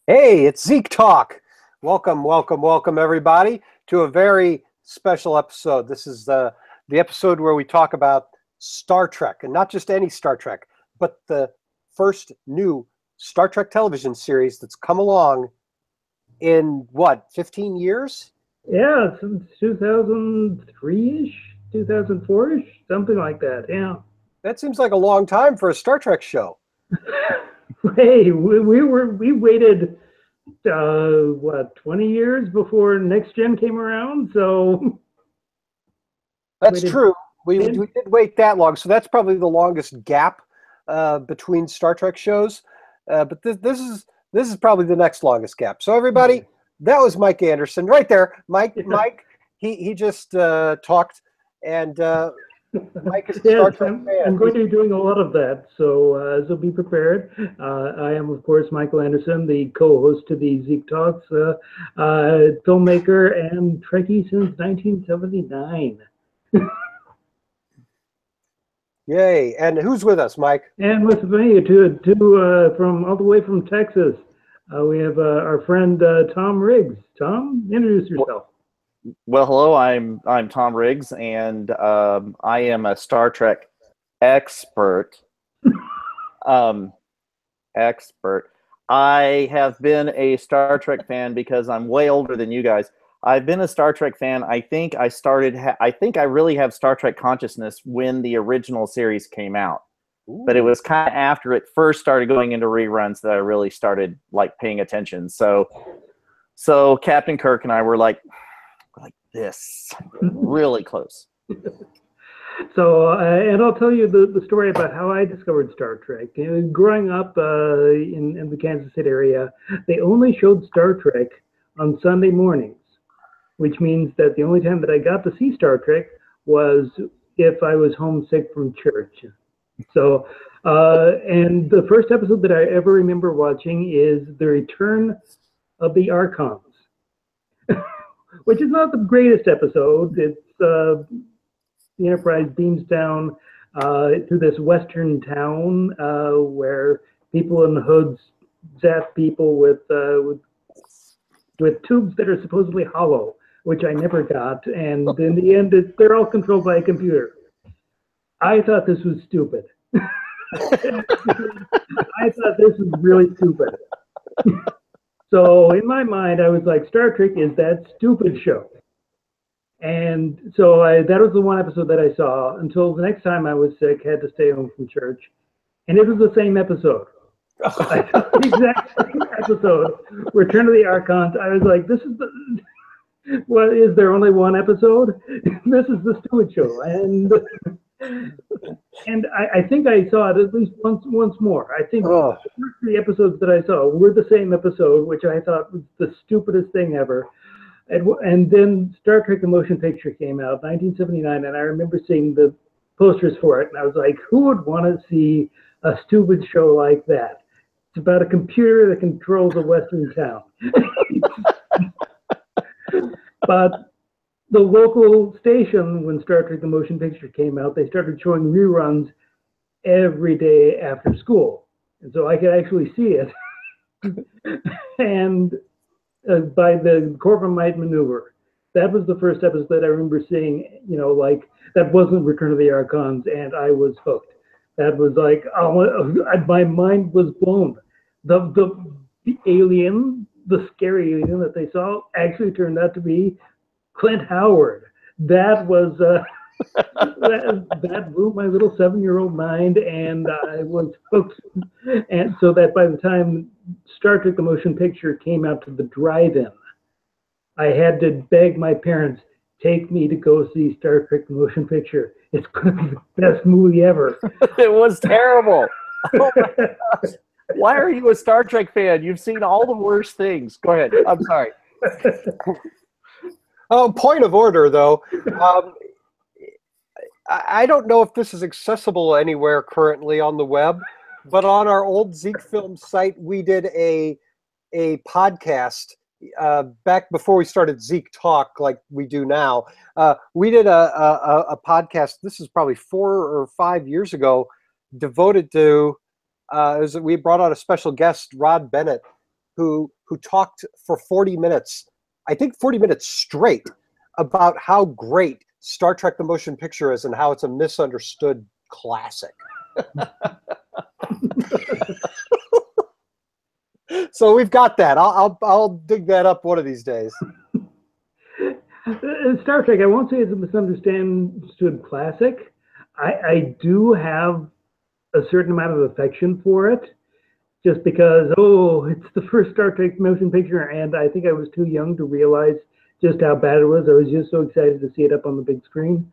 Hey, it's Zeke Talk. Welcome, welcome, welcome, everybody, to a very special episode. This is the episode where we talk about Star Trek, and not just any Star Trek, but the first new Star Trek television series that's come along in what, 15 years? Yeah, since 2003-ish, 2004-ish, something like that. Yeah. That seems like a long time for a Star Trek show. Hey, we waited 20 years before Next Gen came around, so That's waited true. We 10. did wait that long, so that's probably the longest gap between Star Trek shows. But this is probably the next longest gap. So everybody, that was Mike Anderson right there. Mike, he just talked, and Mike is a Yes, Star Trek I'm fan. going to be doing a lot of that, so be prepared. I am, of course, Michael Anderson, the co-host to the Zeke Talks, filmmaker and Trekkie since 1979. Yay! And who's with us, Mike? And with me, from all the way from Texas, we have our friend Tom Riggs. Tom, introduce yourself. Well, hello. I'm Tom Riggs, and I am a Star Trek expert. um, expert. I have been a Star Trek fan because I'm way older than you guys. I've been a Star Trek fan. I think I started. I think I really have Star Trek consciousness when the original series came out. But it was kind of after it first started going into reruns that I really started like paying attention. So Captain Kirk and I were like this, really close. So, and I'll tell you the story about how I discovered Star Trek. Growing up in the Kansas City area, they only showed Star Trek on Sunday mornings, which means that the only time that I got to see Star Trek was if I was homesick from church. So, and the first episode that I ever remember watching is The Return of the Archons, which is not the greatest episode. It's the Enterprise beams down to this western town where people in hoods zap people with tubes that are supposedly hollow, which I never got. And in the end, they're all controlled by a computer. I thought this was stupid. I thought this was really stupid. So in my mind, I was like, Star Trek is that stupid show. And so that was the one episode that I saw until the next time I was sick, had to stay home from church. And it was the same episode. I saw the exact same episode, Return of the Archons. I was like, this is well, is there only one episode? This is the stupid show. And I think I saw it at least once more. I think the first three episodes that I saw were the same episode, which I thought was the stupidest thing ever. And then Star Trek: The Motion Picture came out, 1979, and I remember seeing the posters for it, and I was like, who would want to see a stupid show like that? It's about a computer that controls a western town. But the local station, when Star Trek: The Motion Picture came out, they started showing reruns every day after school. And so I could actually see it. And by the Corbomite maneuver, that was the first episode that I remember seeing, like, that wasn't Return of the Archons, and I was hooked. That was like, my mind was blown. The alien, the scary alien that they saw, actually turned out to be Clint Howard. That was that blew my little 7-year-old mind, and I was hooked. And so that by the time Star Trek: The Motion Picture came out to the drive-in, I had to beg my parents, take me to go see Star Trek: The Motion Picture. It's going to be the best movie ever. It was terrible. Oh my gosh. Why are you a Star Trek fan? You've seen all the worst things. Go ahead. I'm sorry. Point of order, though. I don't know if this is accessible anywhere currently on the web, but on our old Zeke Film site, we did a podcast back before we started Zeke Talk like we do now. We did a podcast, this is probably 4 or 5 years ago, devoted to, we brought on a special guest, Rod Bennett, who talked for 40 minutes, I think 40 minutes straight, about how great Star Trek the Motion Picture is and how it's a misunderstood classic. So we've got that. I'll dig that up one of these days. Star Trek, I won't say it's a misunderstood classic. I do have a certain amount of affection for it, just because, it's the first Star Trek motion picture, and I think I was too young to realize just how bad it was. I was just so excited to see it up on the big screen.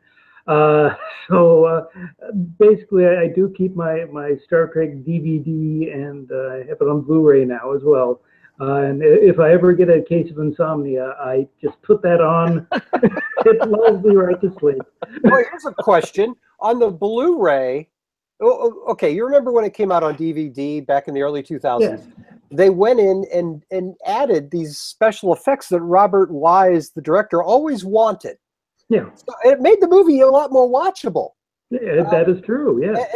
Basically, I do keep my Star Trek DVD, and I have it on Blu-ray now as well. And if I ever get a case of insomnia, I just put that on. It lulls me right to sleep. Well, here's a question. On the Blu-ray, okay, you remember when it came out on DVD back in the early 2000s? Yes. They went in and added these special effects that Robert Wise, the director, always wanted. Yeah. So it made the movie a lot more watchable. That is true, yeah.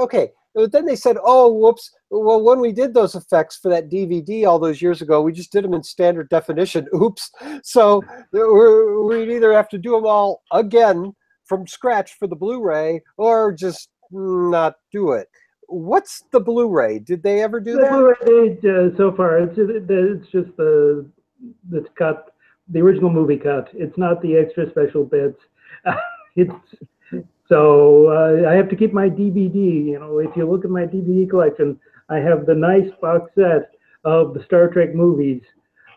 Okay. But then they said, oh, whoops. Well, when we did those effects for that DVD all those years ago, we just did them in standard definition. Oops. So we'd either have to do them all again from scratch for the Blu-ray or just not do it. What's the Blu-ray? Did they ever do that? The Blu-ray, so far, it's just the cut, the original movie cut. It's not the extra special bits. So I have to keep my DVD. You know, if you look at my DVD collection, I have the nice box set of the Star Trek movies,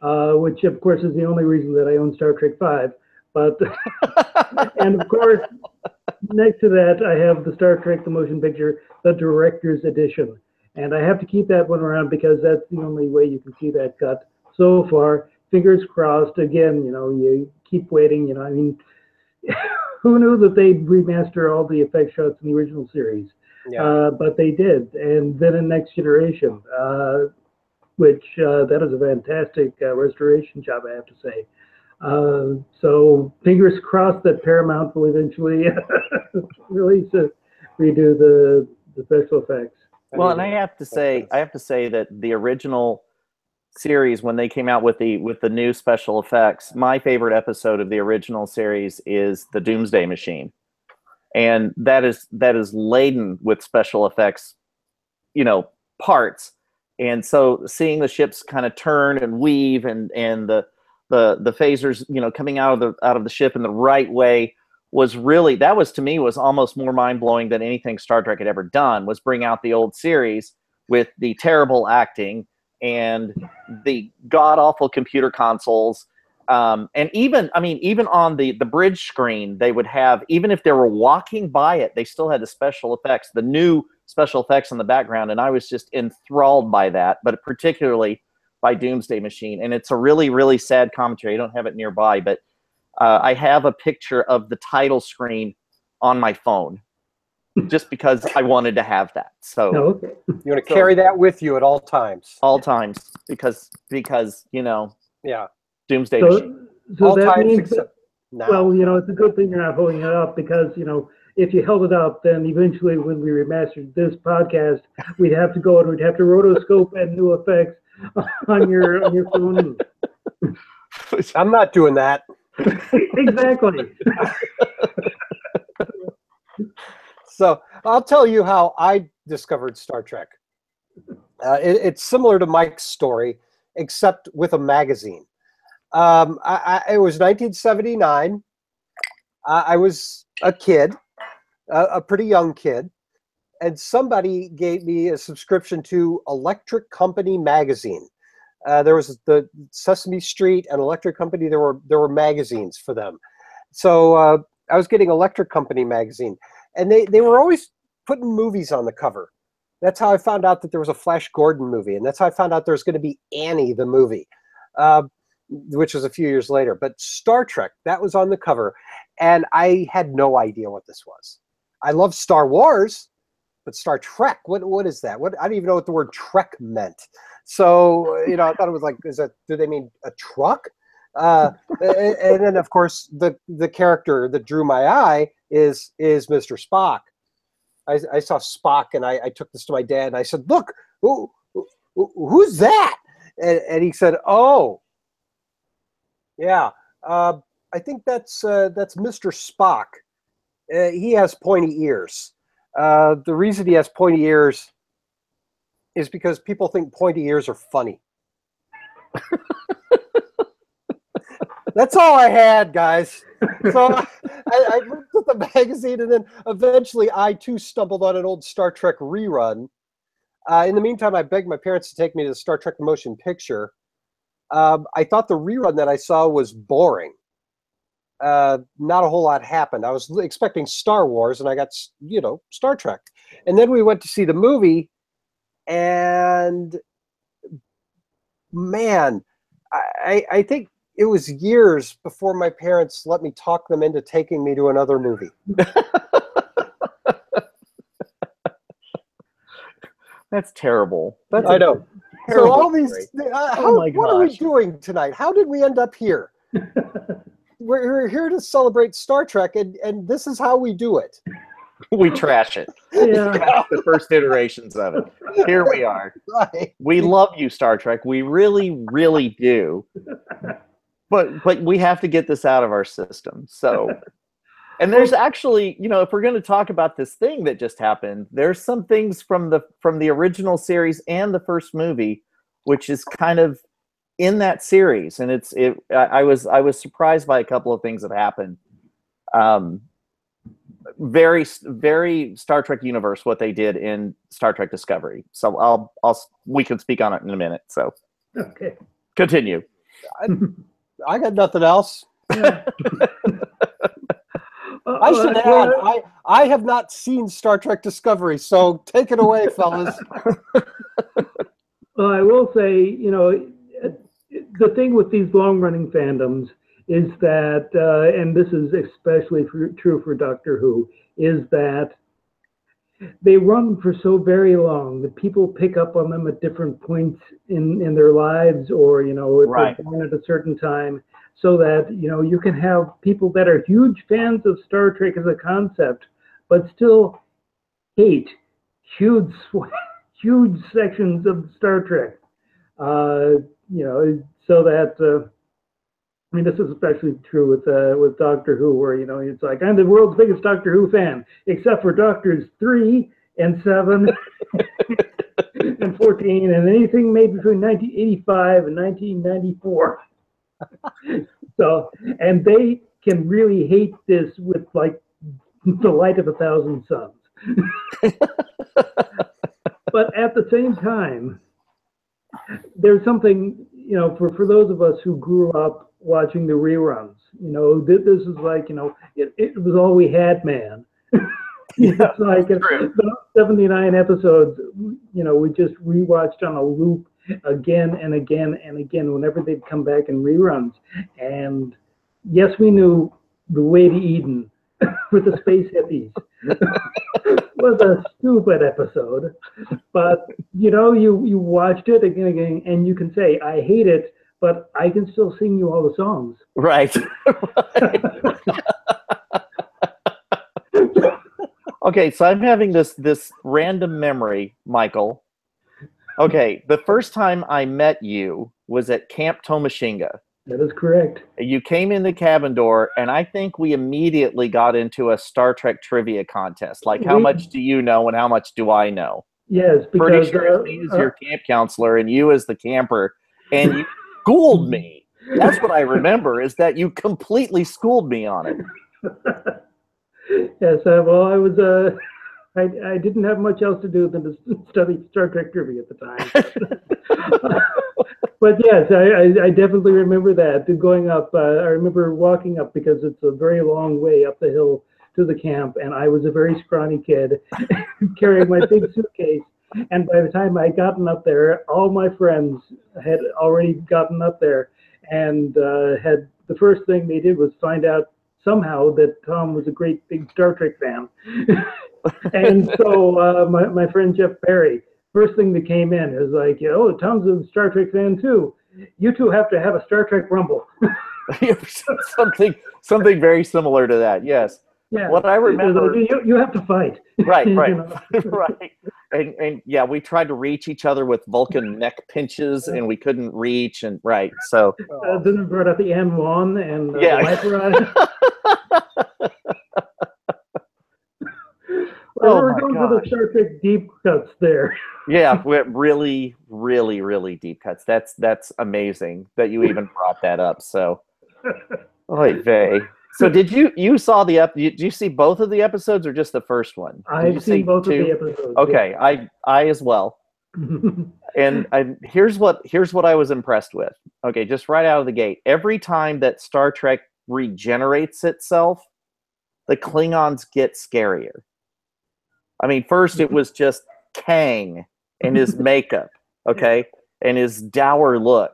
which of course is the only reason that I own Star Trek V. But and of course, next to that, I have the Star Trek the Motion Picture, the Director's Edition, and I have to keep that one around because that's the only way you can see that cut so far. Fingers crossed. Again, you know, you keep waiting. You know, I mean. Who knew that they'd remaster all the effect shots in the original series? Yeah. But they did. And then in Next Generation, which that is a fantastic restoration job, I have to say. So fingers crossed that Paramount will eventually redo the special effects. Well, and I have to say that the original series, when they came out with the new special effects, my favorite episode of the original series is the Doomsday Machine, and that is laden with special effects, you know, parts. And so seeing the ships kind of turn and weave and the phasers, you know, coming out of the ship in the right way was really, that was, to me, was almost more mind-blowing than anything Star Trek had ever done, was bring out the old series with the terrible acting and the god-awful computer consoles. And even on the bridge screen, they would have, even if they were walking by it, they still had the special effects, the new special effects in the background. And I was just enthralled by that, but particularly by Doomsday Machine. And it's a really, really sad commentary. I don't have it nearby, but I have a picture of the title screen on my phone just because I wanted to have that. So okay. You want to carry that with you at all times. All times, because you know. Yeah. Doomsday Machine. So all that times means except now. Well, you know, it's a good thing you're not holding it up because, you know, if you held it up, then eventually when we remastered this podcast, we'd have to go and we'd have to rotoscope and new effects on your phone. I'm not doing that. Exactly. So I'll tell you how I discovered Star Trek. It's similar to Mike's story, except with a magazine. It was 1979. I was a kid, a pretty young kid, and somebody gave me a subscription to Electric Company magazine. There was the Sesame Street and Electric Company. There were magazines for them. So I was getting Electric Company magazine, and they were always putting movies on the cover. That's how I found out that there was a Flash Gordon movie, and that's how I found out there was going to be Annie the movie, which was a few years later. But Star Trek, that was on the cover, and I had no idea what this was. I love Star Wars, but Star Trek, what is that? I didn't even know what the word Trek meant. So, you know, I thought it was like, do they mean a truck? And then, of course, the character that drew my eye is Mr. Spock. I saw Spock, and I took this to my dad, and I said, "Look, who's that?" And he said, "Oh, yeah, I think that's Mr. Spock. He has pointy ears. The reason he has pointy ears is because people think pointy ears are funny." That's all I had, guys. So I looked at the magazine, and then eventually I too stumbled on an old Star Trek rerun. In the meantime, I begged my parents to take me to the Star Trek motion picture. I thought the rerun that I saw was boring. Not a whole lot happened. I was expecting Star Wars, and I got, Star Trek. And then we went to see the movie, and man, I think it was years before my parents let me talk them into taking me to another movie. That's terrible. I know. So all these, what are we doing tonight? How did we end up here? We're here to celebrate Star Trek, and this is how we do it. We trash it. Yeah. The first iterations of it. Here we are. Right. We love you, Star Trek. We really, really do. But we have to get this out of our system. So, and there's actually, if we're going to talk about this thing that just happened, there's some things from the original series and the first movie, which is kind of in that series, and I was surprised by a couple of things that happened. Very, very Star Trek universe what they did in Star Trek Discovery. So we can speak on it in a minute. So Okay. Continue. I got nothing else. Yeah. I should add, I have not seen Star Trek Discovery, so take it away, fellas. Well, I will say, the thing with these long-running fandoms is that, and this is especially true for Doctor Who, is that they run for so very long that people pick up on them at different points in their lives, or, if Right. they're born at a certain time, so that, you can have people that are huge fans of Star Trek as a concept, but still hate huge sections of Star Trek. So that, this is especially true with Doctor Who, where, it's like, I'm the world's biggest Doctor Who fan, except for Doctors 3 and 7 and 14, and anything made between 1985 and 1994. So, and they can really hate this with, like, the light of 1,000 suns. But at the same time, there's something, for those of us who grew up watching the reruns, this is like, it was all we had, man. It's like the 79 episodes, we just rewatched on a loop again and again and again whenever they'd come back in reruns. And yes, we knew the way to Eden with the space hippies was a stupid episode, but you watched it again and again, and you can say, I hate it, but I can still sing you all the songs. Right. Okay, so I'm having this random memory, Michael. Okay, the first time I met you was at Camp Tomashinga. That is correct. You came in the cabin door, and I think we immediately got into a Star Trek trivia contest. Like, how much do you know and how much do I know? Yes, because pretty sure me as your camp counselor and you as the camper, and you schooled me. That's what I remember, is that you completely schooled me on it. Yes, well, I was I didn't have much else to do than to study Star Trek trivia at the time. But yes, I definitely remember that. Going up, I remember walking up because it's a very long way up the hill to the camp, and I was a very scrawny kid carrying my big suitcase. And by the time I'd gotten up there, all my friends had already gotten up there, and had the first thing they did was find out somehow that Tom was a great big Star Trek fan. And so my friend Jeff Perry, first thing that came in is like, oh, Tom's a Star Trek fan too. You two have to have a Star Trek Rumble. something very similar to that, yes. Yeah. What I remember, you have to fight. right, You right, know? right, and yeah, we tried to reach each other with Vulcan neck pinches, and we couldn't reach, and right, so Then we brought out the M1 and yeah. the wipe rod. Oh We're my going for the gosh. Star Trek deep cuts there. Yeah, we're really, really, really deep cuts. That's amazing that you even brought that up. So, oy vey. So, did you saw did you see both of the episodes or just the first one? Did you I've see seen both two? of the episodes. Okay, yeah. I as well. And here's what I was impressed with. Okay, just right out of the gate, every time that Star Trek regenerates itself, the Klingons get scarier. I mean, first it was just Kang and his makeup, okay, and his dour look,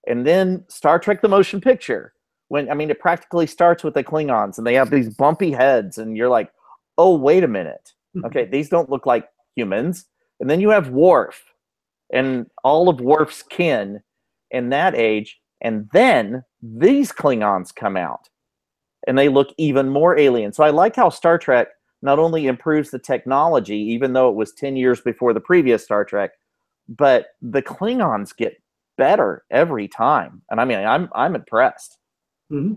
and then Star Trek: The Motion Picture. When I mean, it practically starts with the Klingons, and they have these bumpy heads, and you're like, oh, wait a minute, okay, these don't look like humans. And then you have Worf and all of Worf's kin in that age, and then these Klingons come out, and they look even more alien. So I like how Star Trek not only improves the technology, even though it was 10 years before the previous Star Trek, but the Klingons get better every time. And I mean, I'm impressed. Mm-hmm.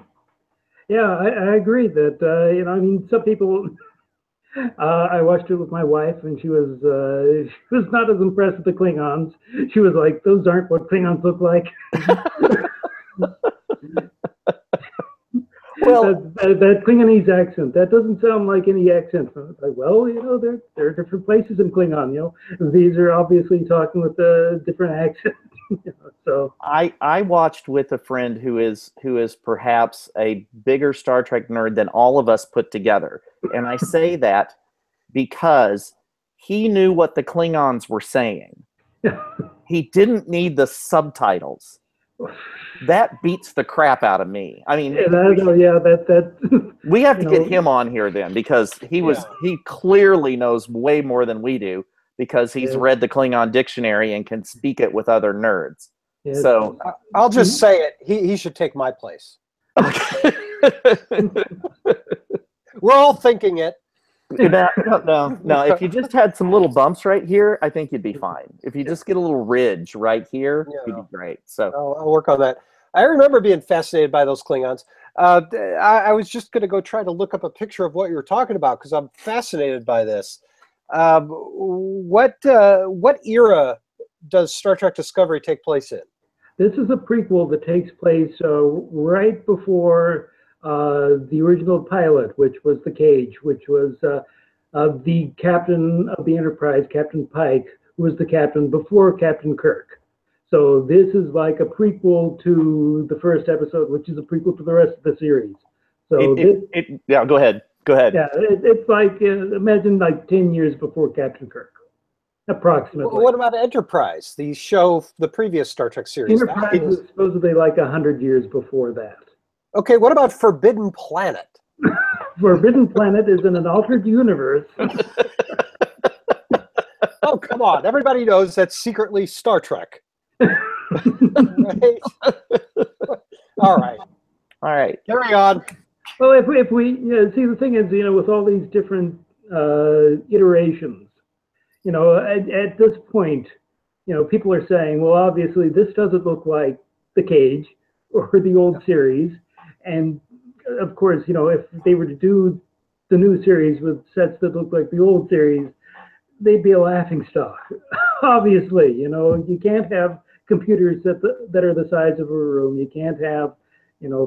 Yeah, I agree that, I mean, some people, I watched it with my wife and she was not as impressed with the Klingons. She was like, those aren't what Klingons look like. Well, that Klingonese accent, that doesn't sound like any accent. Like, well, there are different places in Klingon. These are obviously talking with a different accent. So I watched with a friend who is perhaps a bigger Star Trek nerd than all of us put together, and I say that because he knew what the Klingons were saying. He didn't need the subtitles. That beats the crap out of me. I mean, we have to get him on here then, because he clearly knows way more than we do, because he's read the Klingon dictionary and can speak it with other nerds. So I'll just say it. He should take my place. We're all thinking it. No. If you just had some little bumps right here, I think you'd be fine. If you just get a little ridge right here, you'd be great. So I'll work on that. I remember being fascinated by those Klingons. I was just going to go try to look up a picture of what you were talking about, because I'm fascinated by this. What era does Star Trek Discovery take place in? This is a prequel that takes place right before the original pilot, which was The Cage, which was the captain of the Enterprise, Captain Pike, who was the captain before Captain Kirk. So this is like a prequel to the first episode, which is a prequel to the rest of the series. So yeah, go ahead. Yeah, it's like, imagine like 10 years before Captain Kirk, approximately. Well, what about Enterprise, the show, the previous Star Trek series? Enterprise was supposedly like 100 years before that. Okay, what about Forbidden Planet? Forbidden Planet is in an altered universe. Oh, come on. Everybody knows that's secretly Star Trek. Right? All right. Carry on. Well, if we see, the thing is, with all these different iterations, at this point, people are saying, well, obviously this doesn't look like The Cage or the old series. And of course, if they were to do the new series with sets that look like the old series, they'd be a laughing stock. Obviously, you can't have computers that are the size of a room. You can't have,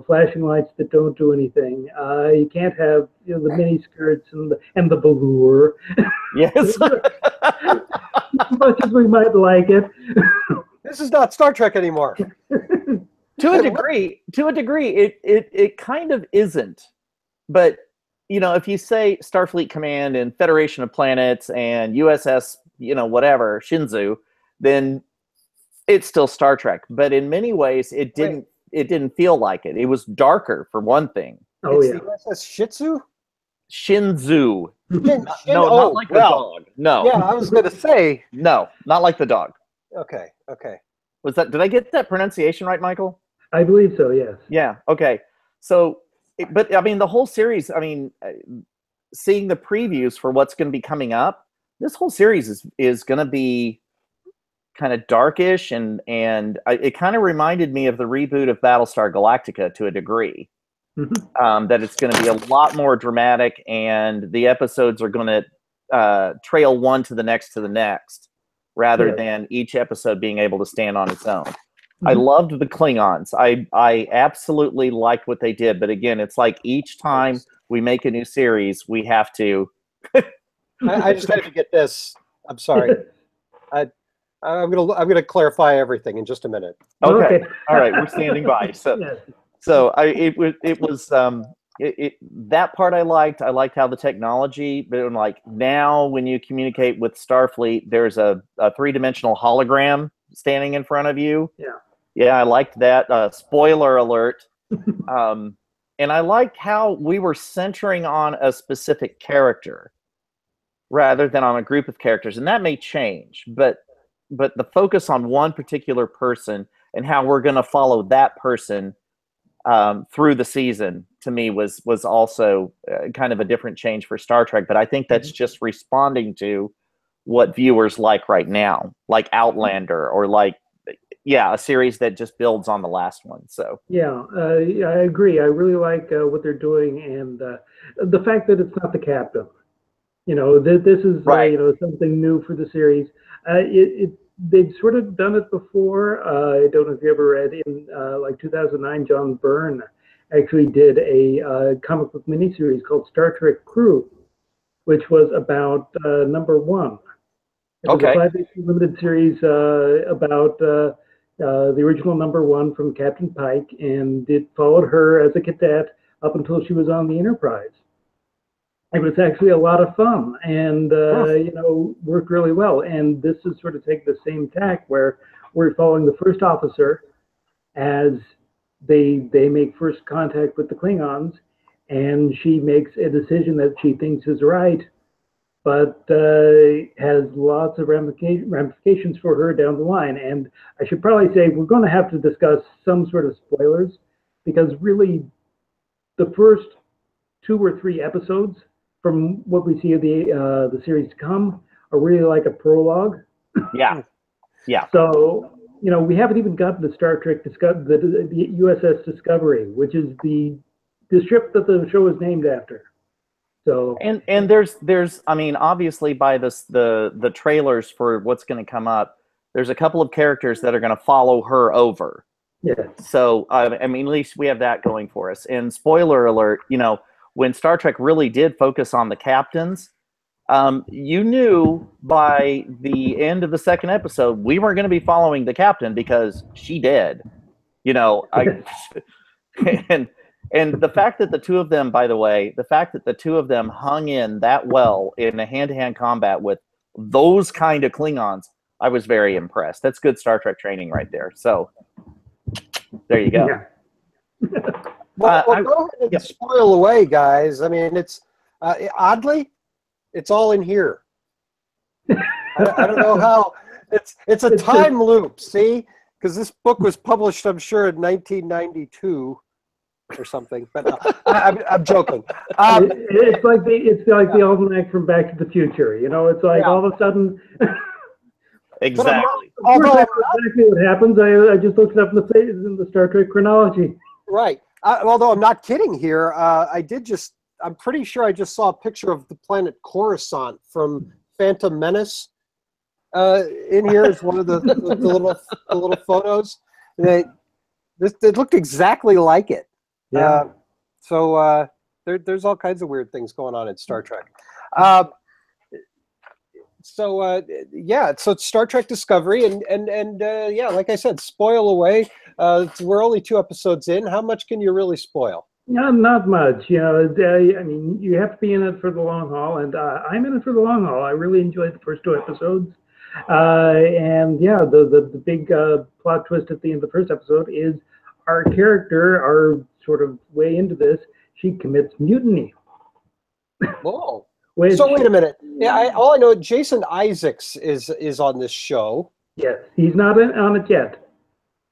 flashing lights that don't do anything. You can't have, the mini skirts and the velour. Yes. As much as we might like it. This is not Star Trek anymore. To a degree, it kind of isn't. But if you say Starfleet Command and Federation of Planets and USS, whatever, Shinzu, then it's still Star Trek. But in many ways, it didn't feel like it. It was darker, for one thing. It's the USS Shih Tzu? Shinzu. No, not like the dog. No. Yeah, I was going to say. No, not like the dog. Okay. Did I get that pronunciation right, Michael? I believe so, yes. Yeah, okay. So, but I mean, the whole series, seeing the previews for what's going to be coming up, this whole series is going to be kind of darkish, and it kind of reminded me of the reboot of Battlestar Galactica to a degree. That it's going to be a lot more dramatic, and the episodes are going to trail one to the next, rather than each episode being able to stand on its own. I loved the Klingons. I absolutely liked what they did, but again, it's like each time we make a new series, we have to. I just have to get this. I'm sorry. I'm gonna clarify everything in just a minute. Okay. All right. We're standing by. So it was that part I liked. I liked how the technology, but like now when you communicate with Starfleet, there's a 3-dimensional hologram standing in front of you. Yeah, I liked that. Spoiler alert. And I liked how we were centering on a specific character rather than on a group of characters, and that may change, but the focus on one particular person and how we're going to follow that person through the season, to me, was also kind of a different change for Star Trek. But I think that's just responding to what viewers like right now, like Outlander, or like, a series that just builds on the last one. So I agree. I really like what they're doing, and the fact that it's not the captain. This is something new for the series. They've sort of done it before. I don't know if you ever read in like 2009, John Byrne actually did a comic book miniseries called Star Trek Crew, which was about number one. It was a 5-issue limited series about the original number one from Captain Pike, and it followed her as a cadet up until she was on the Enterprise. It was actually a lot of fun, and worked really well. And this is sort of take the same tack where we're following the first officer as they make first contact with the Klingons, and she makes a decision that she thinks is right, but has lots of ramifications for her down the line. And I should probably say we're going to have to discuss some sort of spoilers, because really the first 2 or 3 episodes from what we see of the series to come are really like a prologue. Yeah. So, we haven't even gotten to Star Trek the USS Discovery, which is the ship that the show is named after. So and there's I mean, obviously by the trailers for what's going to come up, there's a couple of characters that are going to follow her over. Yeah. So I mean, at least we have that going for us. And spoiler alert, when Star Trek really did focus on the captains, you knew by the end of the second episode we weren't going to be following the captain, because she did. And the fact that the two of them, by the way, hung in that well in a hand-to-hand combat with those kind of Klingons, I was very impressed. That's good Star Trek training right there. So there you go. Yeah. Well, go ahead and spoil away, guys. I mean, it's oddly, it's all in here. I don't know how. It's a time loop, see? Because this book was published, I'm sure, in 1992 or something. But I'm joking. It's like the almanac from Back to the Future. It's like all of a sudden. Exactly. Although exactly what happens, I just looked it up in the Star Trek chronology. Right. Although I'm not kidding here, I'm pretty sure I just saw a picture of the planet Coruscant from Phantom Menace in here as one of the little photos. It looked exactly like it. Yeah. So there's all kinds of weird things going on in Star Trek. So it's Star Trek Discovery, and like I said, spoil away. We're only 2 episodes in. How much can you really spoil? No, not much. I mean, you have to be in it for the long haul, and I'm in it for the long haul. I really enjoyed the first 2 episodes, and the big plot twist at the end of the first episode is our character, our sort of way into this, she commits mutiny. Whoa. So wait a minute. Yeah, all I know, Jason Isaacs is on this show. Yes, he's not on it yet.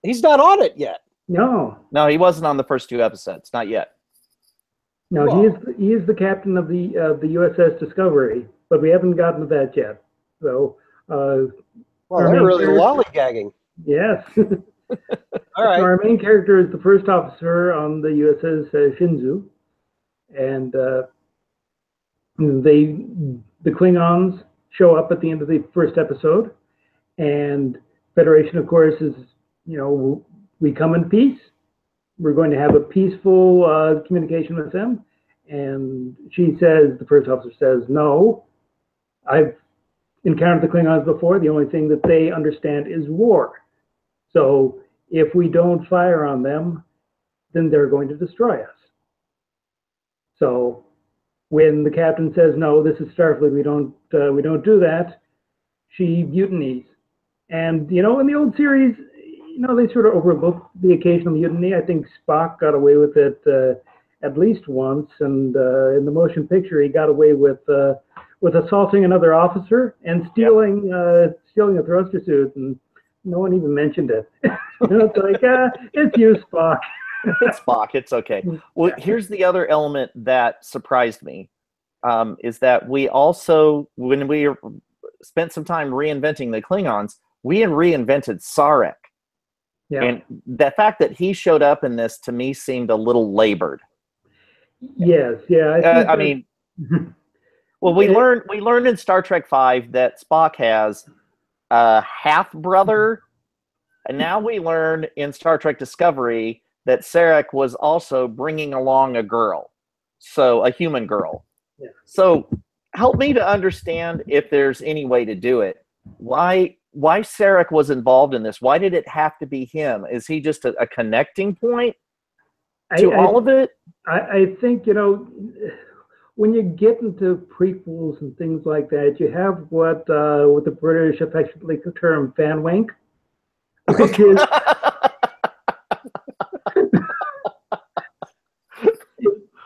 He's not on it yet. No, he wasn't on the first 2 episodes, not yet. No, Whoa. he is the captain of the USS Discovery, but we haven't gotten to that yet. So, Well, our they're main really character, lollygagging. yes. All So right. our main character is the first officer on the USS Shinzu, and the Klingons show up at the end of the first episode, and Federation, of course, is we come in peace. We're going to have a peaceful communication with them, and the first officer says, no, I've encountered the Klingons before. The only thing that they understand is war. So if we don't fire on them, then they're going to destroy us. So when the captain says, no, this is Starfleet, we don't do that, she mutinies. And, in the old series, they sort of overlooked the occasional mutiny. I think Spock got away with it at least once. And in the motion picture, he got away with assaulting another officer and stealing a thruster suit. And no one even mentioned it. It's like, it's you, Spock. It's Spock. It's okay. Well, here's the other element that surprised me, is that we also, when we spent some time reinventing the Klingons, we had reinvented Sarek. Yeah. And the fact that he showed up in this, to me, seemed a little labored. Yes, yeah. I mean, well, we learned in Star Trek V that Spock has a half-brother, and now we learn in Star Trek Discovery that Sarek was also bringing along a girl, so a human girl. Yeah. So help me to understand, if there's any way to do it, why Sarek was involved in this. Why did it have to be him? Is he just a connecting point to all of it? I think, when you get into prequels and things like that, you have what the British affectionately term fan wink, which is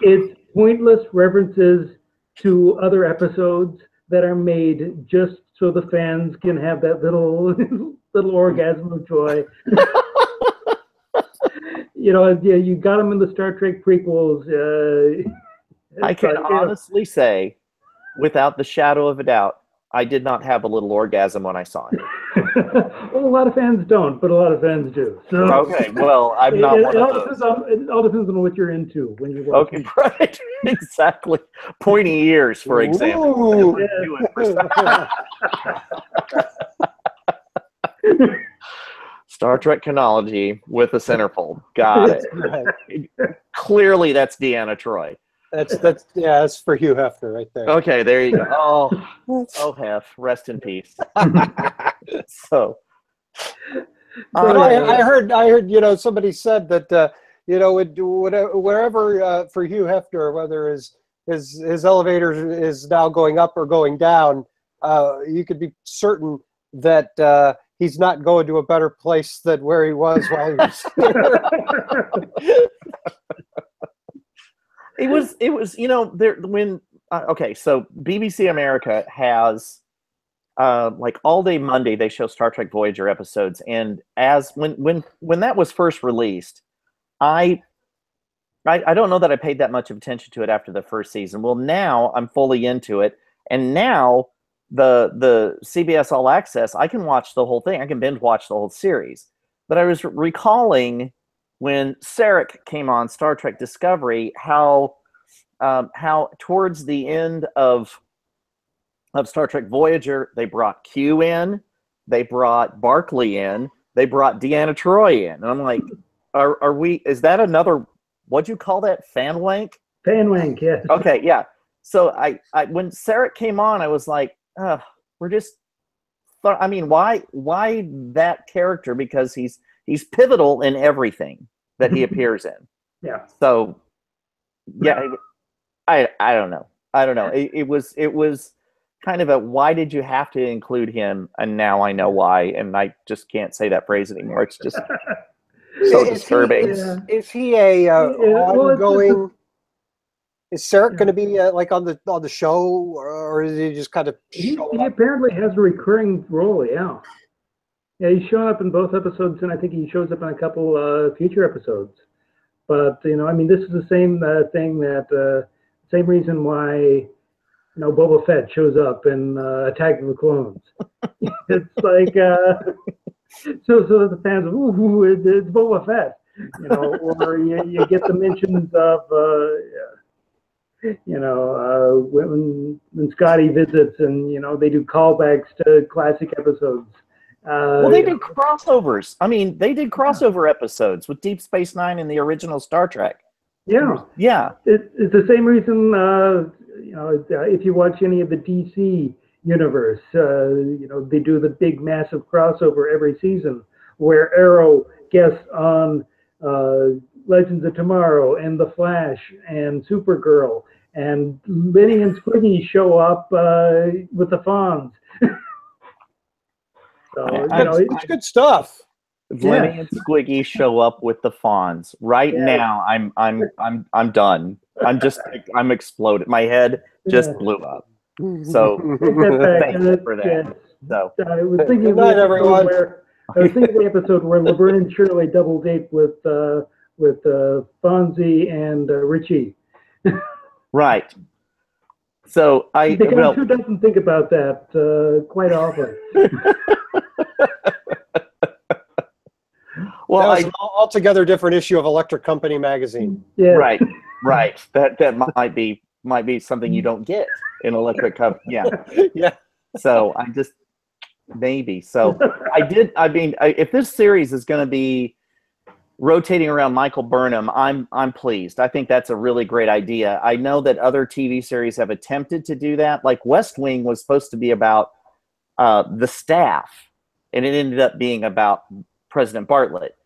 it's pointless references to other episodes that are made just so the fans can have that little orgasm of joy. You got them in the Star Trek prequels. I can honestly say, without the shadow of a doubt, I did not have a little orgasm when I saw it. Well, a lot of fans don't, but a lot of fans do. So okay, well, I'm not one of those. It all depends on what you're into when you watch. Okay, right, exactly. Pointy ears, for example. Star Trek chronology with a centerfold. Got it. Right. Clearly, that's Deanna Troi. That's for Hugh Hefner right there. Okay, there you go. Oh, Hef, rest in peace. So, I heard, somebody said that, wherever for Hugh Hefner, whether his elevator is now going up or going down, you could be certain that he's not going to a better place than where he was while he was here. It was, there when okay, so BBC America has like all day Monday they show Star Trek Voyager episodes, and as when that was first released, I don't know that I paid that much of attention to it after the first season. Well, now I'm fully into it, and now the CBS All Access, I can watch the whole thing. I can binge watch the whole series. But I was recalling when Sarek came on Star Trek Discovery, how towards the end of Star Trek Voyager, they brought Q in, they brought Barclay in, they brought Deanna Troi in, and I'm like, is that another? What'd you call that? Fan wank? Fan wank, yeah. Okay, yeah. So I when Sarek came on, I was like, we're just. I mean, why that character? Because he's pivotal in everything that he appears in. Yeah. So, yeah, I don't know. It was kind of a, why did you have to include him? And now I know why, and I just can't say that phrase anymore. It's just so disturbing. Is he a ongoing? Is Sarek going to be like on the show, or is he just kind of? He apparently has a recurring role. Yeah. Yeah, he's shown up in both episodes, and I think he shows up in a couple future episodes. But I mean, this is the same thing that same reason why Boba Fett shows up in Attack of the Clones. It's like so the fans, ooh, it's Boba Fett, or you get the mentions of when Scotty visits and they do callbacks to classic episodes. Well, they did crossovers. I mean, they did crossover episodes with Deep Space Nine and the original Star Trek. Yeah, yeah. It's the same reason. If you watch any of the DC universe, they do the big, massive crossover every season, where Arrow guests on Legends of Tomorrow and The Flash and Supergirl, and Lenny and Squiggy show up with the Fonz. So it's good stuff. Lenny and Squiggy show up with the Fonz. Right now, I'm done. I'm exploded. My head just blew up. So thank you for that. So I was thinking of the episode where Laverne and Shirley double date with Fonzie and Richie. Right. So who doesn't think about that quite often? Well, that was an altogether different issue of Electric Company magazine. Yeah. Right. That might be something you don't get in Electric Company. Yeah. Yeah. So I just maybe. So if this series is going to be rotating around Michael Burnham, I'm pleased. I think that's a really great idea. I know that other TV series have attempted to do that. Like West Wing was supposed to be about the staff, and it ended up being about President Bartlett.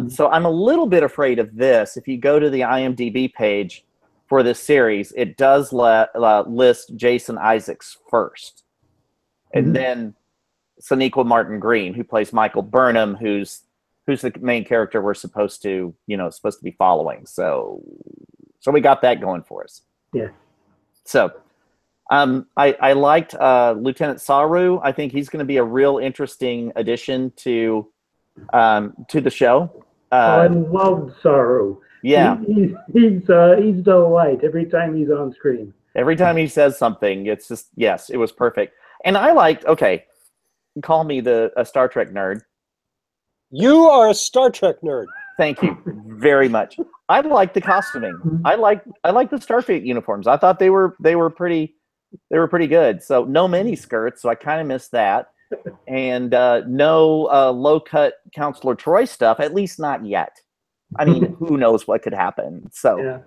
So I'm a little bit afraid of this. If you go to the IMDb page for this series, it does list Jason Isaacs first, and then Sonequa Martin Green, who plays Michael Burnham, who's the main character we're supposed to be following. So we got that going for us. Yeah. So I liked Lieutenant Saru. I think he's going to be a real interesting addition to the show. I love Saru. Yeah. He's a delight every time he's on screen. Every time he says something, it's just, yes, it was perfect. And I liked, call me a Star Trek nerd. You are a Star Trek nerd. Thank you very much. I like the costuming. I like the Starfleet uniforms. I thought they were pretty good. So no mini skirts, so I kind of missed that. And no low cut Counselor Troy stuff, at least not yet. I mean, who knows what could happen? So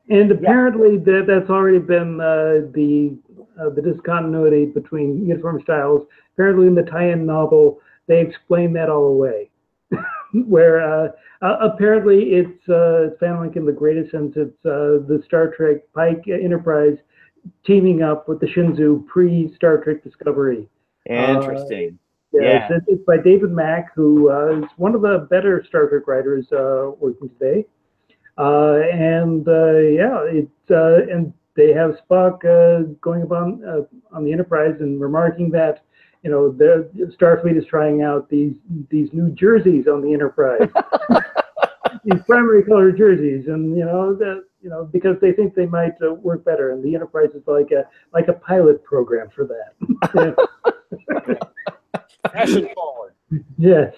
and apparently that's already been the discontinuity between uniform styles. Apparently in the tie-in novel, they explain that all away. Where apparently it's Fanlink in the greatest sense. It's the Star Trek Pike Enterprise teaming up with the Shinzu pre-Star Trek Discovery. Interesting. It's by David Mack, who is one of the better Star Trek writers working today. And they have Spock going up on the Enterprise and remarking that the Starfleet is trying out these new jerseys on the Enterprise, these primary color jerseys, and because they think they might work better, and the Enterprise is like a pilot program for that. Fashion forward. Yes.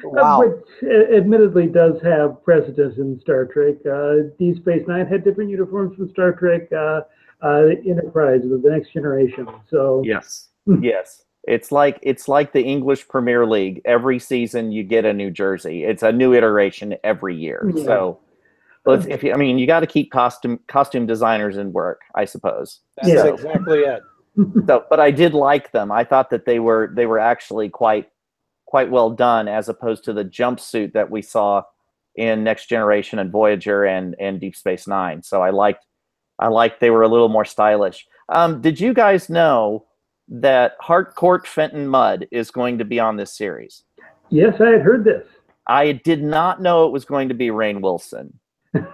Wow. Which admittedly does have precedence in Star Trek. Deep Space Nine had different uniforms from Star Trek Enterprise with the Next Generation. So yes. It's like the English Premier League. Every season you get a new jersey. It's a new iteration every year. Yeah. So you got to keep costume designers in work, I suppose. That's exactly it. So, but I did like them. I thought that they were actually quite well done, as opposed to the jumpsuit that we saw in Next Generation and Voyager and Deep Space Nine. So I liked they were a little more stylish. Did you guys know that Harcourt Fenton Mudd is going to be on this series? Yes, I had heard this. I did not know it was going to be Rainn Wilson,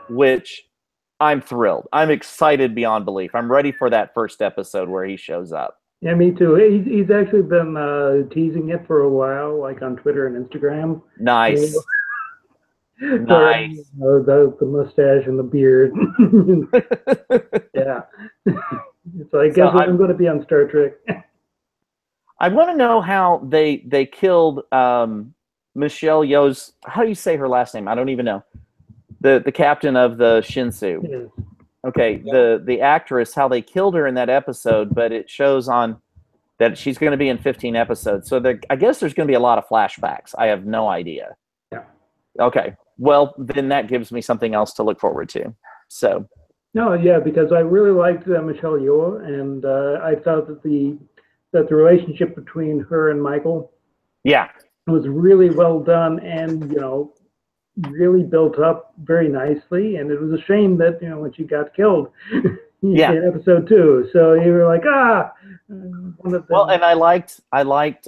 which I'm thrilled. I'm excited beyond belief. I'm ready for that first episode where he shows up. Yeah, me too. He's actually been teasing it for a while, like on Twitter and Instagram. Nice. Or Nice. the mustache and the beard. Yeah. So I guess So I'm going to be on Star Trek. I want to know how they killed Michelle Yeoh's. How do you say her last name? I don't even know. The captain of the Shinsu. Yes. Okay, the actress, how they killed her in that episode, but it shows on that she's going to be in 15 episodes. So I guess there's going to be a lot of flashbacks. I have no idea. Yeah. Okay, well then that gives me something else to look forward to. So. No, yeah, because I really liked Michelle Yeoh, and I thought that the relationship between her and Michael, Yeah, was really well done, and really built up very nicely. And it was a shame that when she got killed yeah. in episode 2. So you were like, one of them. Well, and I liked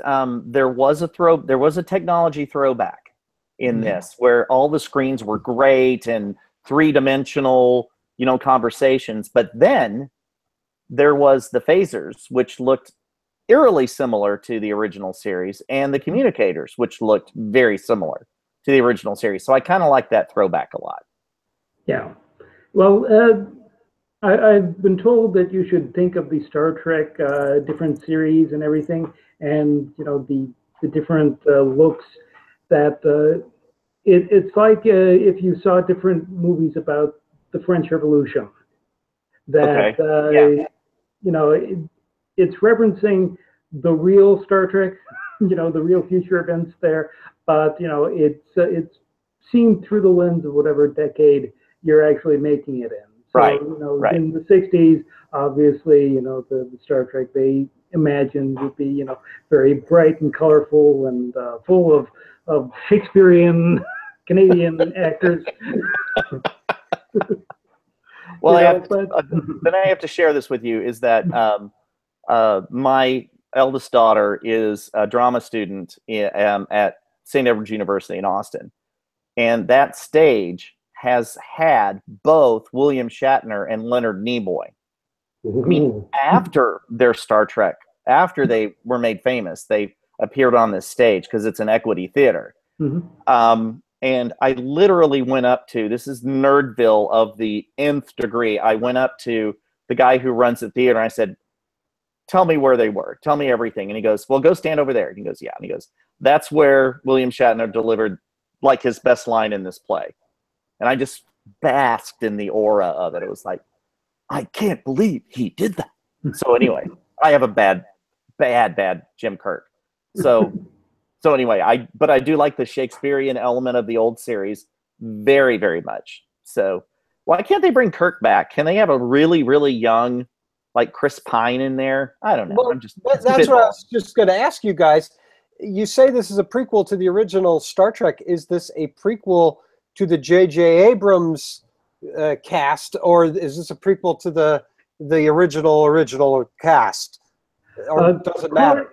there was a technology throwback in this where all the screens were great and three-dimensional, conversations, but then there was the phasers, which looked eerily similar to the original series, and the communicators, which looked very similar to the original series. So I kind of like that throwback a lot. Yeah. Well, I've been told that you should think of the Star Trek different series and everything, and the different looks that it's like if you saw different movies about the French Revolution. That Okay. Yeah. it's referencing the real Star Trek, the real future events there, but it's seen through the lens of whatever decade you're actually making it in. So, Right. Right. in the 60s, obviously, the Star Trek they imagined would be, very bright and colorful and full of Shakespearean Canadian actors. Well, then I have to share this with you is that my eldest daughter is a drama student at St. Edward's University in Austin. And that stage has had both William Shatner and Leonard Nimoy. I mean, after their Star Trek, after they were made famous, they appeared on this stage because it's an equity theater. And I literally went up to, this is Nerdville of the nth degree. I went up to the guy who runs the theater and I said, tell me where they were. Tell me everything. And he goes, well, go stand over there. And he goes, yeah. And he goes, that's where William Shatner delivered like his best line in this play. And I just basked in the aura of it. It was like, I can't believe he did that. So anyway, I have a bad Jim Kirk. So anyway, I do like the Shakespearean element of the old series very, very much. So why can't they bring Kirk back? Can they have a really, really young, like Chris Pine in there? I don't know. Well, that's what I was just going to ask you guys. You say this is a prequel to the original Star Trek. Is this a prequel to the J.J. Abrams cast, or is this a prequel to the original cast? Or does it matter?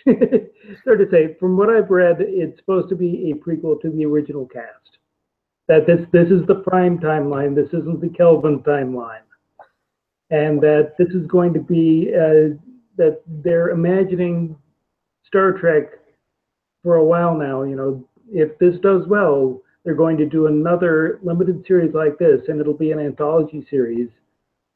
It's hard to say. From what I've read, it's supposed to be a prequel to the original cast. That this is the Prime timeline. This isn't the Kelvin timeline, and that this is going to be that they're imagining Star Trek for a while now. If this does well, they're going to do another limited series like this, and it'll be an anthology series,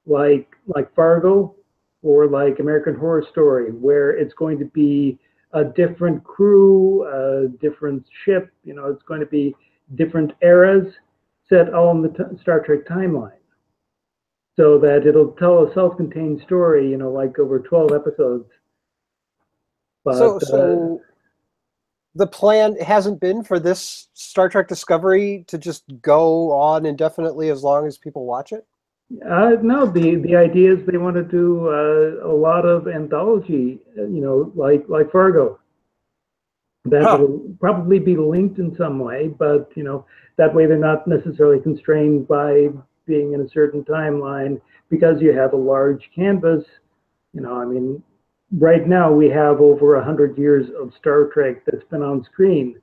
like Fargo or like American Horror Story, where it's going to be a different crew, a different ship. It's going to be different eras set all in the Star Trek timeline, so that it'll tell a self-contained story. Like over 12 episodes. But, so the plan hasn't been for this Star Trek Discovery to just go on indefinitely as long as people watch it? No, the idea is they want to do a lot of anthology, like Fargo. That will probably be linked in some way, but that way they're not necessarily constrained by being in a certain timeline because you have a large canvas. Right now we have over 100 years of Star Trek that's been on screen,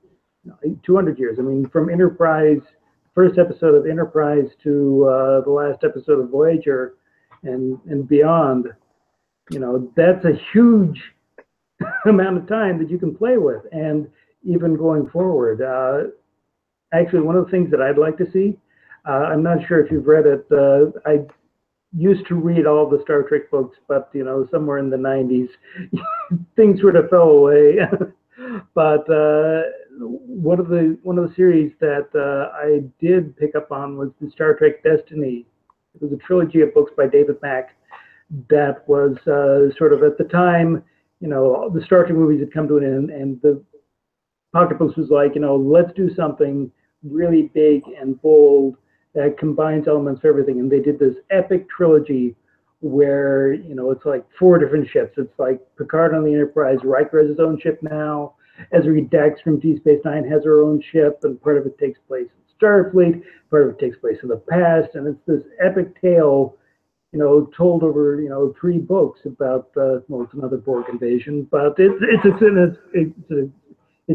200 years. From Enterprise, first episode of Enterprise to the last episode of Voyager and beyond, that's a huge amount of time that you can play with. And even going forward, actually one of the things that I'd like to see. I'm not sure if you've read it. I used to read all the Star Trek books, but somewhere in the 90s, things sort of fell away. But one of the series that I did pick up on was the Star Trek Destiny. It was a trilogy of books by David Mack that was sort of at the time, the Star Trek movies had come to an end, and the Pocketbooks was like, let's do something really big and bold that combines elements of everything. And they did this epic trilogy where, it's like 4 different ships. It's like Picard on the Enterprise, Riker has his own ship now, Ezri Dax from Deep Space Nine has her own ship, and part of it takes place in Starfleet, part of it takes place in the past, and it's this epic tale, told over 3 books about it's another Borg invasion, but it's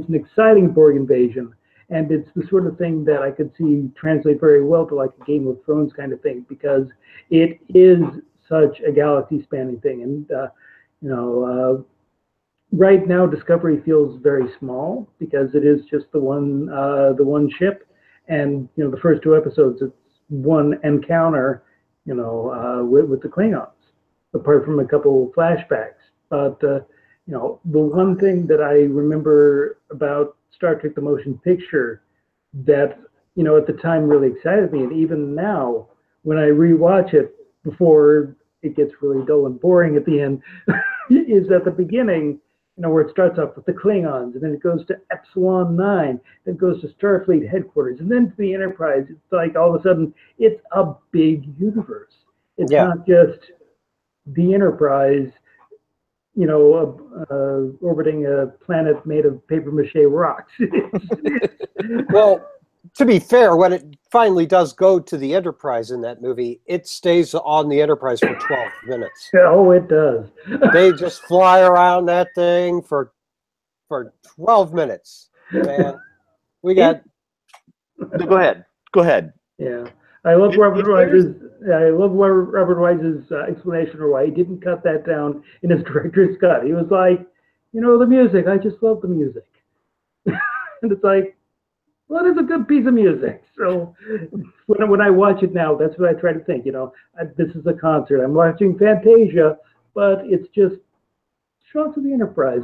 an exciting Borg invasion, and it's the sort of thing that I could see translate very well to like a Game of Thrones kind of thing, because it is such a galaxy-spanning thing, and right now Discovery feels very small because it is just the one ship, and the first 2 episodes it's one encounter, with the Klingons, apart from a couple flashbacks. But the one thing that I remember about Star Trek: The Motion Picture that at the time really excited me, and even now when I rewatch it before it gets really dull and boring at the end, is at the beginning, where it starts off with the Klingons, and then it goes to Epsilon 9, then it goes to Starfleet headquarters, and then to the Enterprise. It's like all of a sudden, it's a big universe. It's not just the Enterprise, orbiting a planet made of papier-mâché rocks. Well, to be fair, when it finally does go to the Enterprise in that movie, it stays on the Enterprise for 12 minutes. Oh, it does. They just fly around that thing for 12 minutes. Man, we got... Go ahead. Yeah. I love Robert Wise's explanation for why he didn't cut that down in his director's cut. He was like, the music, I just love the music. And it's like, well, it's a good piece of music. So when I watch it now, that's what I try to think. This is a concert. I'm watching Fantasia, but it's just shots of the Enterprise.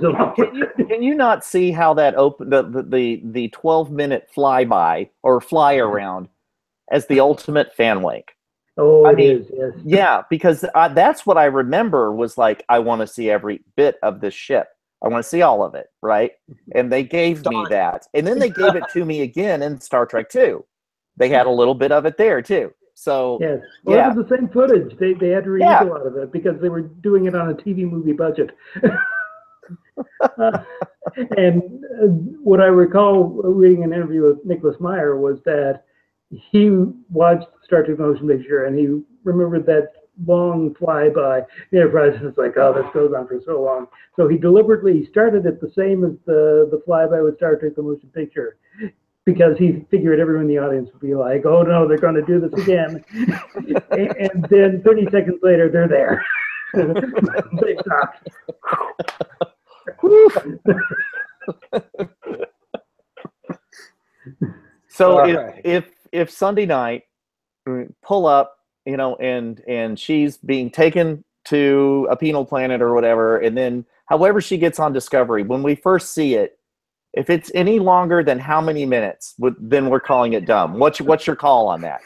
Can you not see how that the 12-minute flyby or fly around as the ultimate fan wake? Oh, it is. Yes. Yeah, because that's what I remember was like, I want to see every bit of this ship. I want to see all of it, right? And they gave me that. And then they gave it to me again in Star Trek 2. They had a little bit of it there, too. So, yes. Well, it was the same footage. They had to reuse a lot of it because they were doing it on a TV movie budget. And what I recall reading an interview with Nicholas Meyer was that he watched Star Trek Motion Picture and he remembered that long flyby the Enterprise, and it's like, oh, this goes on for so long. So he deliberately started it the same as the flyby with Star Trek: The Motion Picture, because he figured everyone in the audience would be like, oh no, they're going to do this again. And then 30 seconds later, they're there. They stopped. So if Sunday night pull up, and she's being taken to a penal planet or whatever, and then however she gets on Discovery, when we first see it, if it's any longer than how many minutes, then we're calling it dumb. What's your call on that?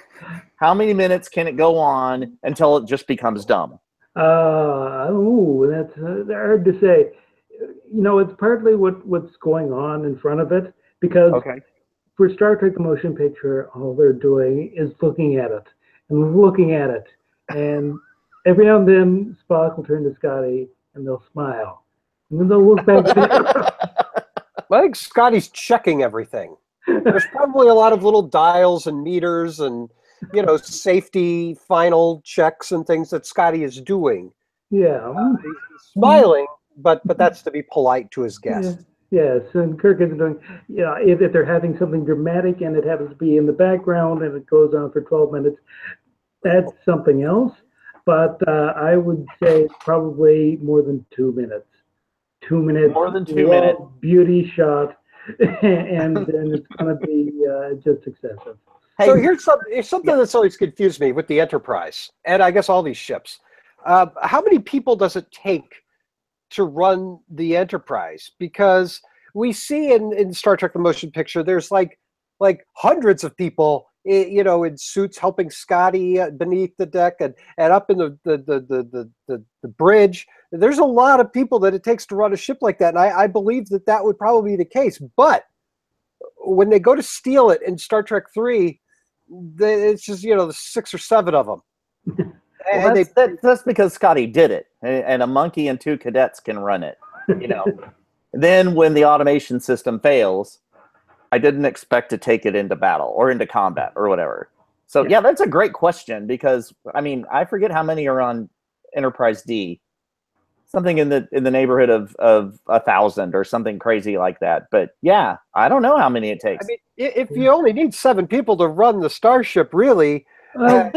How many minutes can it go on until it just becomes dumb? That's hard to say. It's partly what's going on in front of it, because for Star Trek: The Motion Picture, all they're doing is looking at it and looking at it. And every now and then, Spock will turn to Scotty and they'll smile. And then they'll look back at it. I think Scotty's checking everything. There's probably a lot of little dials and meters and, safety final checks and things that Scotty is doing. Yeah. He's smiling, but that's to be polite to his guest. Yes, and Kirk is doing, if they're having something dramatic and it happens to be in the background and it goes on for 12 minutes, that's something else. But I would say probably more than 2 minutes. 2 minutes. More than 2 minutes. Beauty shot. and then it's going to be just excessive. So here's something that's always confused me with the Enterprise, and I guess all these ships. How many people does it take to run the Enterprise? Because we see in Star Trek: The Motion Picture, there's like hundreds of people, in suits helping Scotty beneath the deck and up in the bridge. There's a lot of people that it takes to run a ship like that, and I believe that would probably be the case. But when they go to steal it in Star Trek 3, it's just the 6 or 7 of them. Well, that's because Scotty did it, and a monkey and 2 cadets can run it. Then when the automation system fails, I didn't expect to take it into battle or into combat or whatever. So yeah, that's a great question, because I forget how many are on Enterprise D. Something in the neighborhood of 1,000 or something crazy like that. But yeah, I don't know how many it takes. If you only need 7 people to run the starship, really, we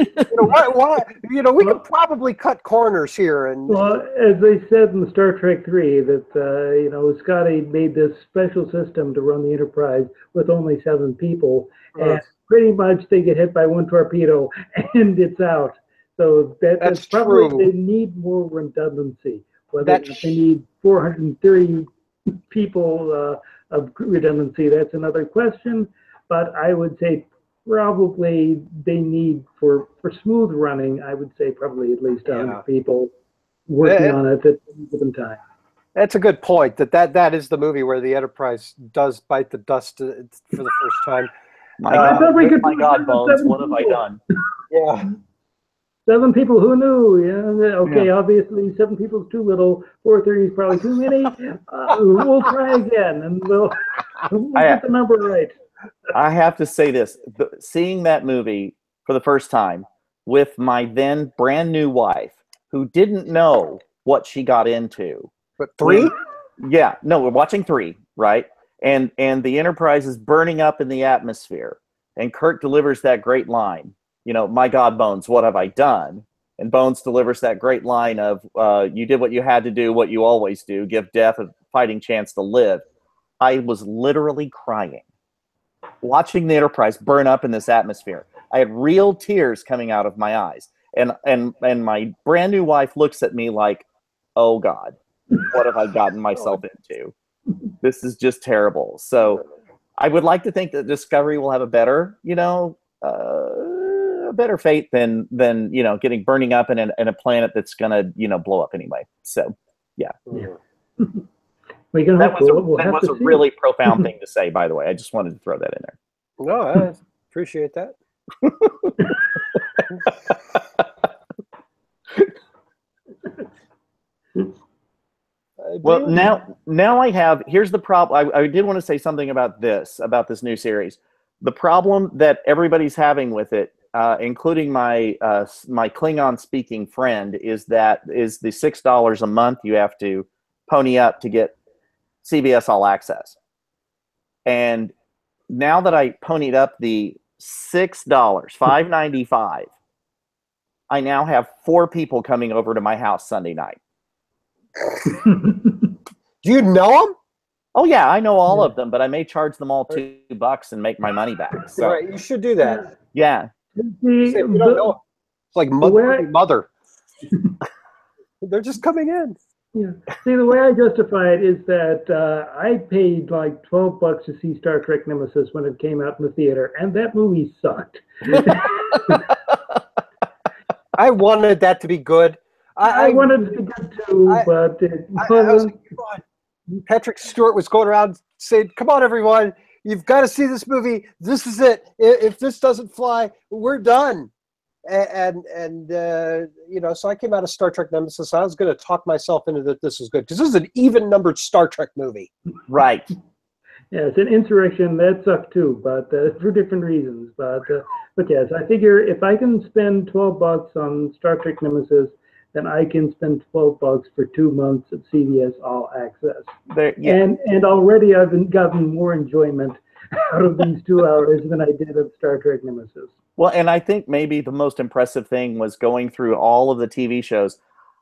could probably cut corners here. And well, as they said in Star Trek 3, that Scotty made this special system to run the Enterprise with only 7 people, and pretty much they get hit by 1 torpedo and it's out. So that's probably true. They need more redundancy. Whether they need 430 people of redundancy, that's another question. But I would say probably they need, for smooth running, I would say probably at least 100 people working on it at any given time. That's a good point. That is the movie where the Enterprise does bite the dust for the first time. My God, Bones, what have I done? Yeah. 7 people, who knew? Yeah, okay, obviously 7 people is too little. 430 is probably too many. We'll try again, and we'll get the number right. I have to say this. Seeing that movie for the first time with my then brand new wife, who didn't know what she got into. But 3? Yeah, no, we're watching 3, right? And the Enterprise is burning up in the atmosphere, and Kirk delivers that great line. My God, Bones, what have I done? And Bones delivers that great line of, you did what you had to do, what you always do, give death a fighting chance to live. I was literally crying, watching the Enterprise burn up in this atmosphere. I had real tears coming out of my eyes. And my brand new wife looks at me like, oh God, what have I gotten myself into? This is just terrible. So I would like to think that Discovery will have a better, better fate than getting burning up in a planet that's gonna blow up anyway. So yeah. That was a really profound thing to say, by the way. I just wanted to throw that in there. No, I appreciate that. Well, now I have. Here's the problem. I did want to say something about this new series. The problem that everybody's having with it, including my Klingon speaking friend, is the $6 a month you have to pony up to get CBS All Access. And now that I ponied up the $6, $5.95, I now have 4 people coming over to my house Sunday night. Do you know them? Oh yeah, I know all of them, but I may charge them all $2 and make my money back. So. Right, you should do that. Yeah. You don't know. It's like mother. They're just coming in. Yeah. See, the way I justify it is that I paid like $12 to see Star Trek Nemesis when it came out in the theater, and that movie sucked. I wanted that to be good. I wanted it to be good too, but it wasn't. Patrick Stewart was going around saying, "Come on, everyone, you've got to see this movie. This is it. If this doesn't fly, we're done." And so I came out of Star Trek Nemesis. I was going to talk myself into that this was good because this is an even-numbered Star Trek movie. Right. Yeah, it's an insurrection that sucked too, but for different reasons. But yes, I figure if I can spend $12 on Star Trek Nemesis, then I can spend $12 for 2 months of CBS All Access. And already I've gotten more enjoyment out of these 2 hours than I did of Star Trek Nemesis. Well, and I think maybe the most impressive thing was going through all of the TV shows.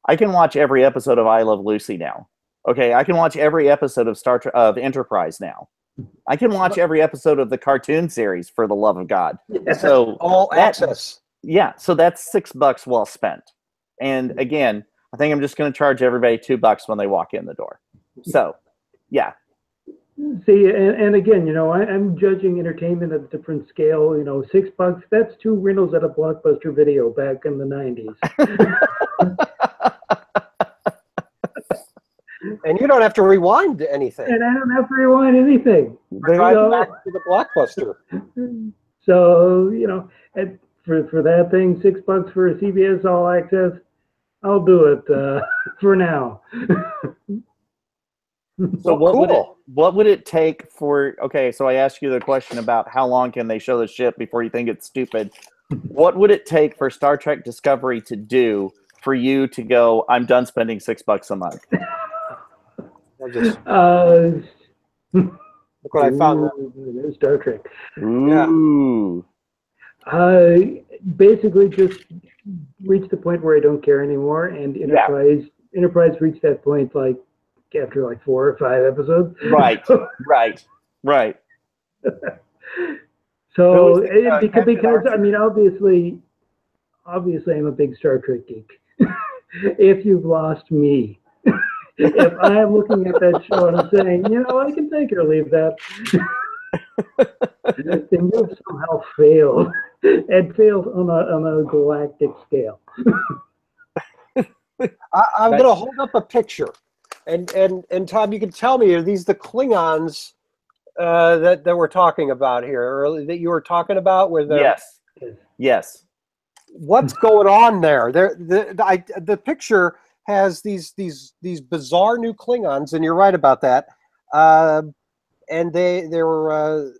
I can watch every episode of I Love Lucy now. Okay, I can watch every episode of of Enterprise now. I can watch every episode of the cartoon series for the love of God. So all access. Yeah, so that's $6 well spent. And again, I think I'm just going to charge everybody $2 when they walk in the door. So, yeah. See, and again, I'm judging entertainment at a different scale. $6, that's 2 rentals at a Blockbuster Video back in the 90s. And you don't have to rewind anything. And I don't have to rewind anything. Drive back to the Blockbuster. So, for that thing, $6 for a CBS All Access, I'll do it for now. So what would it take for, okay, so I asked you the question about how long can they show the ship before you think it's stupid. What would it take for Star Trek Discovery to do for you to go, I'm done spending $6 a month? Look what I found. There's Star Trek. Ooh. Basically just reached the point where I don't care anymore, and Enterprise reached that point after 4 or 5 episodes. Right. So because I mean, obviously I'm a big Star Trek geek. If you've lost me, if I am looking at that show and I'm saying, I can take or leave that, then you've somehow failed, and failed on a galactic scale. I'm going to hold up a picture, and Tom, you can tell me, are these the Klingons that we're talking about here, or that you were talking about? Yes. What's going on there? The picture has these bizarre new Klingons, and you're right about that. And they're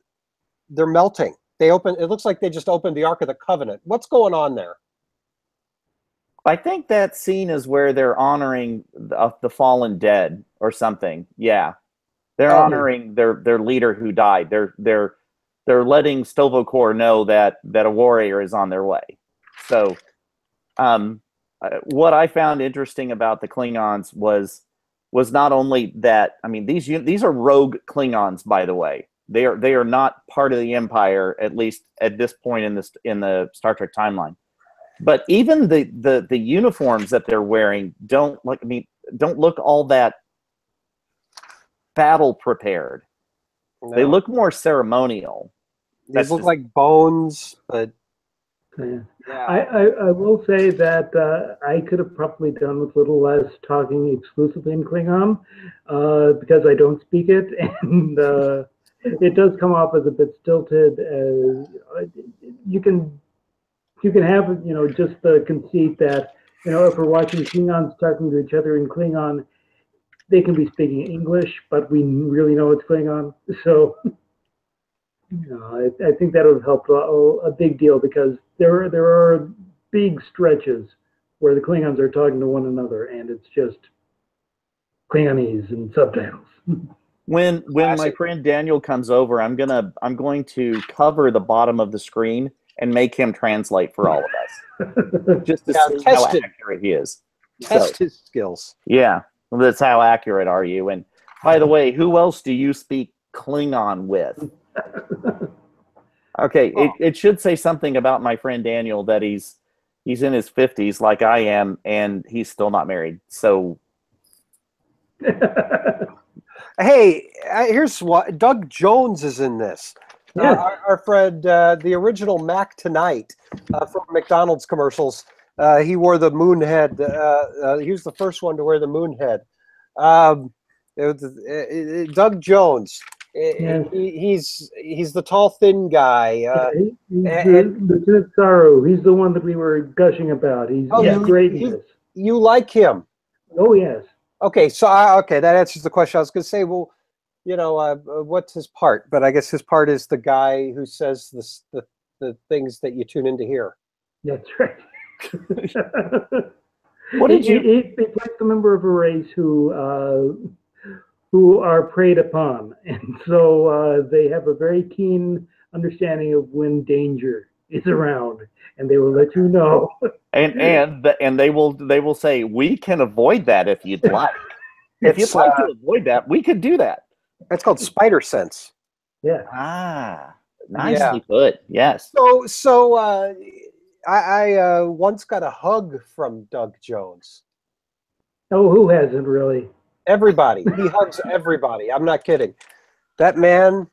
melting. It looks like they just opened the Ark of the Covenant. What's going on there? I think that scene is where they're honoring the fallen dead or something. Yeah, they're honoring their leader who died. They're letting Stovokor know that a warrior is on their way. So, what I found interesting about the Klingons was not only that. I mean, these are rogue Klingons, by the way. They are not part of the Empire, at least at this point in the Star Trek timeline. But even the uniforms that they're wearing don't look all that battle prepared. No. They look more ceremonial. These look like bones, but yeah. I will say that I could have probably done with a little less talking exclusively in Klingon because I don't speak it, and it does come off as a bit stilted. You can have just the conceit that if we're watching Klingons talking to each other in Klingon, they can be speaking English, but we really know it's Klingon. So I think that would have helped a big deal, because there are big stretches where the Klingons are talking to one another, and it's just Klingonese and subtitles. When my friend Daniel comes over, I'm going to cover the bottom of the screen and make him translate for all of us, just to see how accurate he is. Test his skills. Yeah, that's how accurate are you. And by the way, who else do you speak Klingon with? Okay, it should say something about my friend Daniel that he's in his 50s like I am, and he's still not married. So, hey, here's what Doug Jones is in this. Our friend, the original Mac Tonight from McDonald's commercials. He wore the moon head. He was the first one to wear the moon head. Doug Jones. He's the tall, thin guy. Lieutenant Saru. He's the one that we were gushing about. He's great in this. You like him? Oh yes. Okay, so that answers the question. I was going to say, well, what's his part? But I guess his part is the guy who says the things that you tune in to hear. That's right. What did you? He plays a member of a race who are preyed upon, and so they have a very keen understanding of when danger is around, and they will let you know. And they will say, we can avoid that if you'd like. If you'd like to avoid that, we could do that. That's called spider sense. Yeah. Ah, Yeah. nicely put. Yes. I once got a hug from Doug Jones. Oh, who hasn't really? Everybody. He hugs everybody. I'm not kidding. That man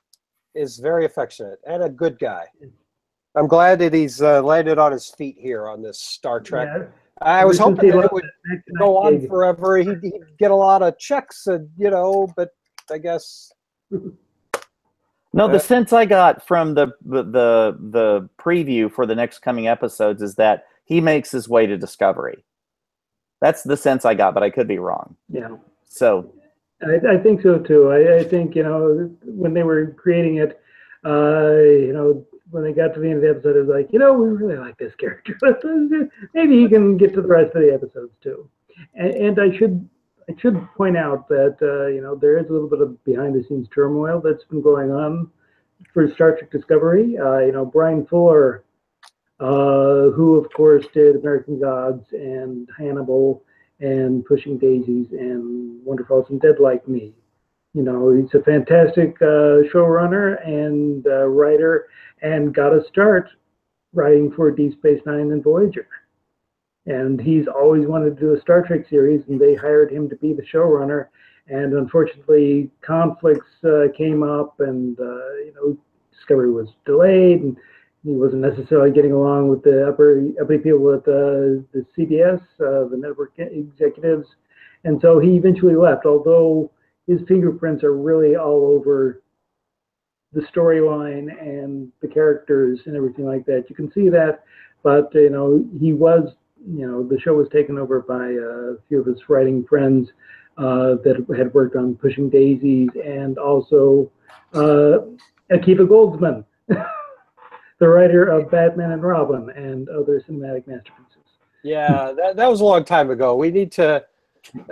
is very affectionate and a good guy. I'm glad that he's landed on his feet here on this Star Trek. Yeah. I was Ever since hoping he that it left would that Next Night go on gig. forever. He'd get a lot of checks, and but I guess No, the sense I got from the preview for the next coming episodes is that he makes his way to Discovery. That's the sense I got, but I could be wrong. Yeah. So I think so too. I think, when they were creating it, when they got to the end of the episode, it was like, we really like this character. Maybe he can get to the rest of the episodes too. And I should point out that there is a little bit of behind the scenes turmoil that's been going on for Star Trek Discovery. Brian Fuller, who of course did American Gods and Hannibal and Pushing Daisies and Wonder Falls and Dead Like Me. He's a fantastic showrunner and writer, and got a start writing for Deep Space Nine and Voyager. And he's always wanted to do a Star Trek series, and they hired him to be the showrunner. And unfortunately, conflicts came up, and Discovery was delayed, and he wasn't necessarily getting along with the uppity people at the CBS, the network executives, and so he eventually left. Although his fingerprints are really all over the storyline and the characters and everything like that. You can see that, but he was, the show was taken over by a few of his writing friends that had worked on Pushing Daisies, and also Akiva Goldsman, the writer of Batman and Robin and other cinematic masterpieces. Yeah, that was a long time ago. We need to.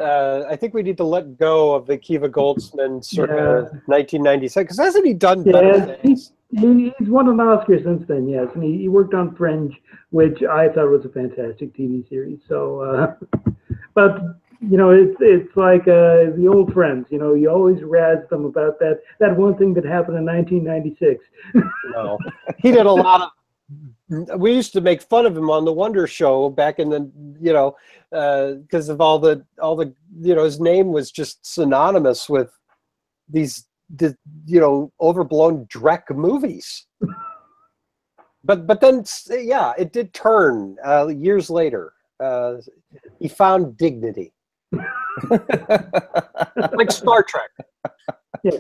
I think we need to let go of the Akiva Goldsman circa 1996. Because hasn't he done better things? He's won an Oscar since then, yes, and he worked on Fringe, which I thought was a fantastic TV series. So, but it's like the old friends. You always razz them about that one thing that happened in 1996. No, he did a lot of. We used to make fun of him on the Wonder Show back in the because of all the his name was just synonymous with these overblown Drek movies. But then it did turn years later. He found dignity. Like Star Trek. Yeah.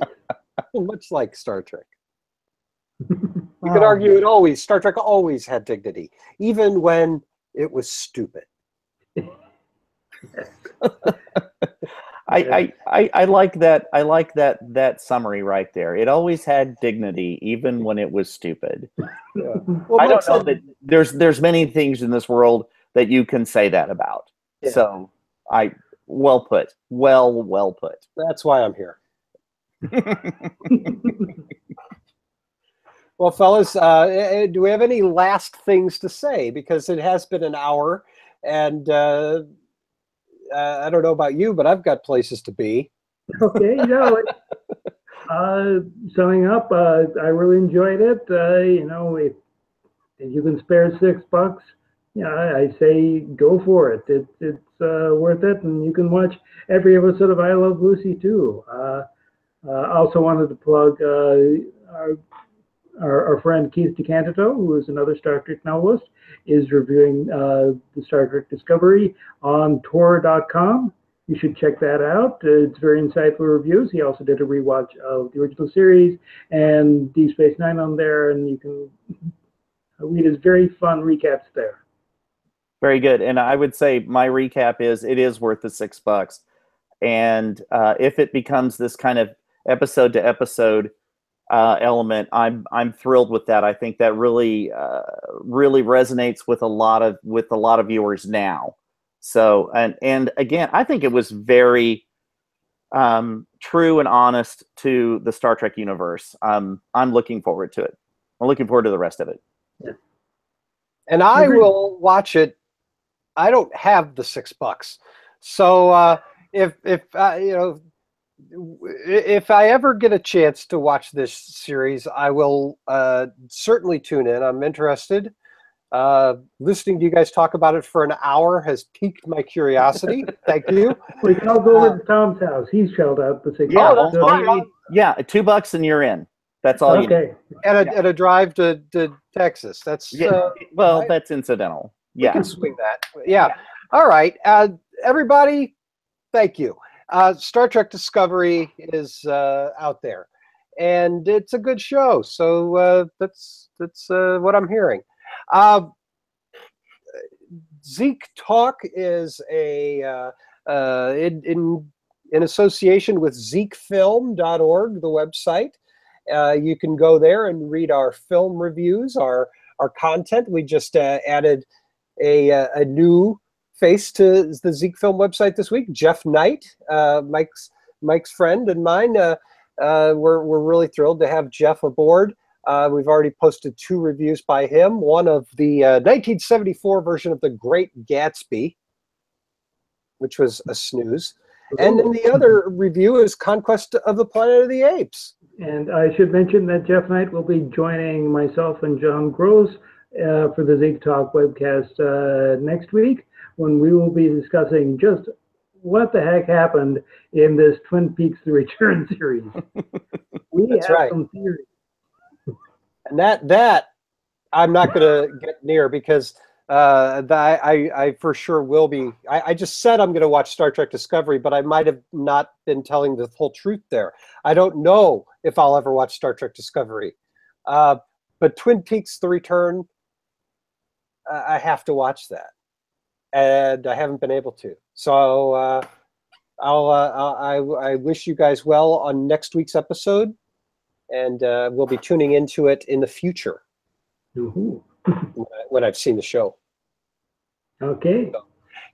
Much like Star Trek. You could argue Star Trek always had dignity, even when it was stupid. I like that. I like that summary right there. It always had dignity, even when it was stupid. Yeah. Well, I don't know that there's many things in this world that you can say that about. Yeah. So well put. Well put. That's why I'm here. Well, fellas, do we have any last things to say? Because it has been an hour, and I don't know about you, but I've got places to be. Okay, summing up, I really enjoyed it. If you can spare $6, I say go for it. It's worth it, and you can watch every episode of I Love Lucy too. I also wanted to plug our friend Keith DeCanto, who is another Star Trek novelist, is reviewing the Star Trek Discovery on Tor.com. You should check that out. It's very insightful reviews. He also did a rewatch of the original series and Deep Space Nine on there, and you can read his very fun recaps there. Very good. And I would say my recap is it is worth the $6. And if it becomes this kind of episode to episode element, I'm thrilled with that. I think that really resonates with a lot of viewers now. So and again, I think it was very true and honest to the Star Trek universe. I'm looking forward to it. I'm looking forward to the rest of it. Yeah. And I will watch it. I don't have the $6, so if if I ever get a chance to watch this series, I will certainly tune in. I'm interested. Listening to you guys talk about it for an hour has piqued my curiosity. Thank you. We can all go over to Tom's house. He's shelled out the $6. Yeah, that's fine. yeah, $2 and you're in. That's all you need. Okay. And a drive to Texas. That's Well, right? that's incidental. We Yeah. can swing that. Yeah. All right. Everybody, thank you. Star Trek Discovery is out there, and it's a good show. So that's what I'm hearing. ZekeTalk is in association with ZekeFilm.org, the website. You can go there and read our film reviews, our content. We just added a new face to the Zeke Film website this week. Jeff Knight, Mike's friend and mine. We're really thrilled to have Jeff aboard. We've already posted 2 reviews by him. One of the 1974 version of The Great Gatsby, which was a snooze. And then the other review is Conquest of the Planet of the Apes. And I should mention that Jeff Knight will be joining myself and John Gross for the ZekeTalk webcast next week, when we will be discussing just what the heck happened in this Twin Peaks: The Return series. We That's have right. some theories. And that I'm not going to get near, because I for sure will be. I just said I'm going to watch Star Trek Discovery, but I might have not been telling the whole truth there. I don't know if I'll ever watch Star Trek Discovery. But Twin Peaks: The Return, I have to watch that. And I haven't been able to. So I wish you guys well on next week's episode, and we'll be tuning into it in the future when I've seen the show. Okay. So,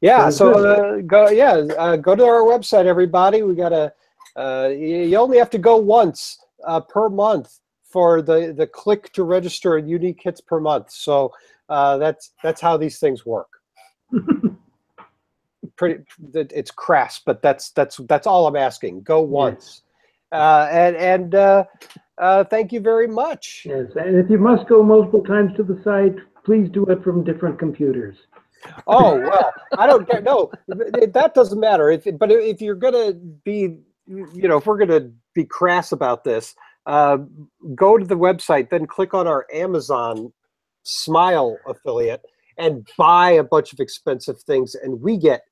yeah. Sounds So go to our website, everybody. We gotta. You only have to go once per month for the click to register unique hits per month. So that's how these things work. It's crass, but that's all I'm asking. Go once. And thank you very much. Yes, and if you must go multiple times to the site, please do it from different computers. Oh, well, I don't get, no, that doesn't matter. But if you're going to be, if we're going to be crass about this, go to the website, then click on our Amazon Smile affiliate and buy a bunch of expensive things, and we get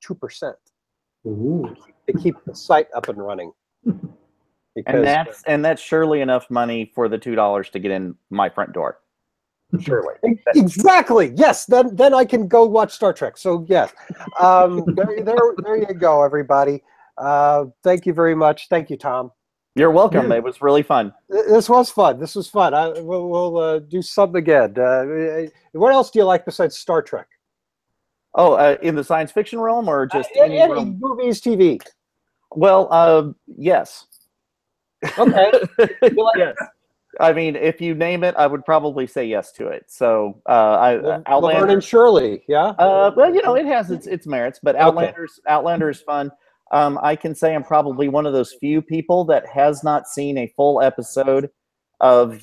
2% to keep the site up and running. Because, and that's surely enough money for the $2 to get in my front door. Surely. Exactly. Yes. Then I can go watch Star Trek. So yes. There you go, everybody. Thank you very much. Thank you, Tom. You're welcome. It was really fun. This was fun. We'll do something again. What else do you like besides Star Trek? Oh, in the science fiction realm, or just any realm? Movies, TV? Well, yes. Okay. Yes. I mean, if you name it, I would probably say yes to it. So, Outlander, Laverne and Shirley, yeah. Well, it has its merits, but Outlander is fun. I can say I'm probably one of those few people that has not seen a full episode of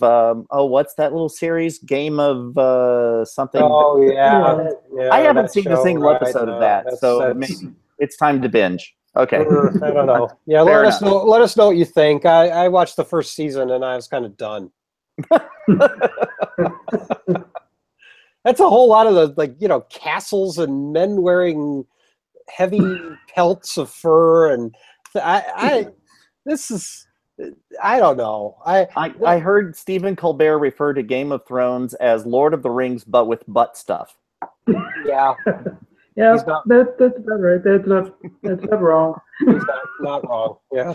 what's that little series? Game of something. Oh yeah. I haven't seen a single episode of that, so maybe it's time to binge. Okay. I don't know. Yeah, let us know what you think. I watched the first season and I was kind of done. That's a whole lot of the castles and men wearing heavy pelts of fur, and I don't know. I heard Stephen Colbert refer to Game of Thrones as Lord of the Rings, but with butt stuff. Yeah. Yeah, that's about right. That's not wrong. He's not wrong. Yeah.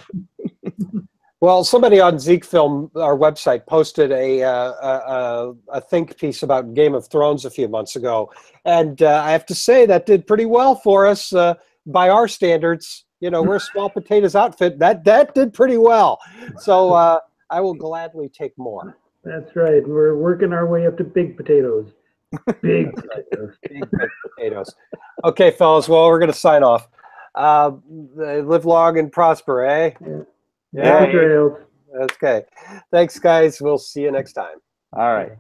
Well, somebody on Zeke Film, our website, posted a think piece about Game of Thrones a few months ago, and I have to say that did pretty well for us by our standards. We're a small potatoes outfit. That did pretty well. So I will gladly take more. That's right. We're working our way up to big potatoes. Big potatoes. Big potatoes. Okay, fellas. Well, we're going to sign off. Live long and prosper, eh? Yeah. Okay. Thanks, guys. We'll see you next time. All right.